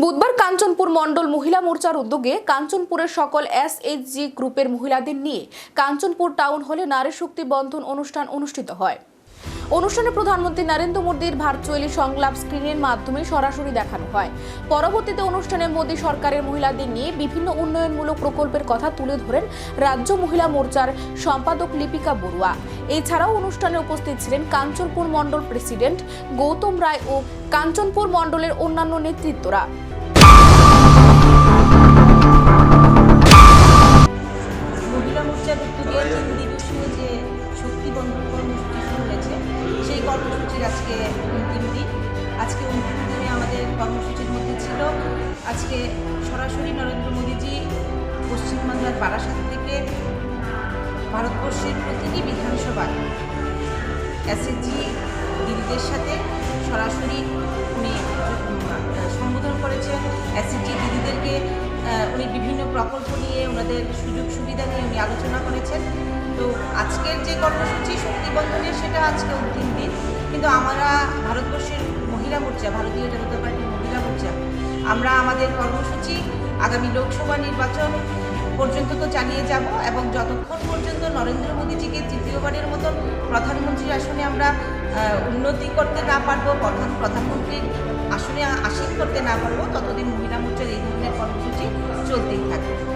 বুধবার কাঞ্চনপুর মণ্ডল মহিলা মোর্চার উদ্যোগে কাঞ্চনপুরের সকল এসএইচজি গ্রুপের মহিলাদের নিয়ে কাঞ্চনপুর টাউন হলে নারী শক্তি বন্ধন অনুষ্ঠান অনুষ্ঠিত হয়। অনুষ্ঠানে প্রধানমন্ত্রী নরেন্দ্র মোদীর ভার্চুয়ালি সংলাপ স্ক্রিনের মাধ্যমে সরাসরি দেখানো হয়। পরবর্তীতে অনুষ্ঠানে মোদী সরকারের মহিলাদের নিয়ে বিভিন্ন উন্নয়নমূলক প্রকল্পের কথা তুলে ধরেন রাজ্য মহিলা মোর্চার সম্পাদক লিপিকা বড়ুয়া। এছাড়াও অনুষ্ঠানে উপস্থিত ছিলেন কাঞ্চনপুর মণ্ডল প্রেসিডেন্ট গৌতম রায় ও কাঞ্চনপুর মণ্ডলের অন্যান্য নেতৃত্বরা। মহিলা মোর্চার উদ্যোগে 3 দিবসীয় যে শক্তি বন্ধন কর্মসূচি শুরু হয়েছে, সেই কর্মসূচির আজকে অন্তিম দিন। আজকে অন্তিম দিনে আমাদের কর্মসূচির মধ্যে ছিল আজকে সরাসরি নরেন্দ্র মোদীজি পশ্চিমবাংলার বারাসাত থেকে ভারতবর্ষের প্রতিটি বিধানসভায় এসএইচজি দিদিদের সাথে সরাসরি উনি সম্বোধন করেছেন। এসএইচজি দিদিদেরকে উনি বিভিন্ন প্রকল্প নিয়ে ওনাদের সুযোগ সুবিধা নিয়ে উনি আলোচনা করেছেন। তো আজকের যে কর্মসূচি শক্তিবন্ধনের সেটা আজকে অন্তিম দিন, কিন্তু আমরা ভারতবর্ষের মহিলা মোর্চা, ভারতীয় জনতা পার্টির মহিলা মোর্চা, আমরা আমাদের কর্মসূচি আগামী লোকসভা নির্বাচন পর্যন্ত তো চালিয়ে যাব এবং যতক্ষণ পর্যন্ত নরেন্দ্র মোদীজিকে তৃতীয়বারের মতন প্রধানমন্ত্রীর আসনে আমরা উন্নতি করতে না পারবো, প্রধানমন্ত্রীর আসনে আসীন করতে না পারবো, ততদিন মহিলা মোর্চার এই ধরনের কর্মসূচি চলতেই থাকবে।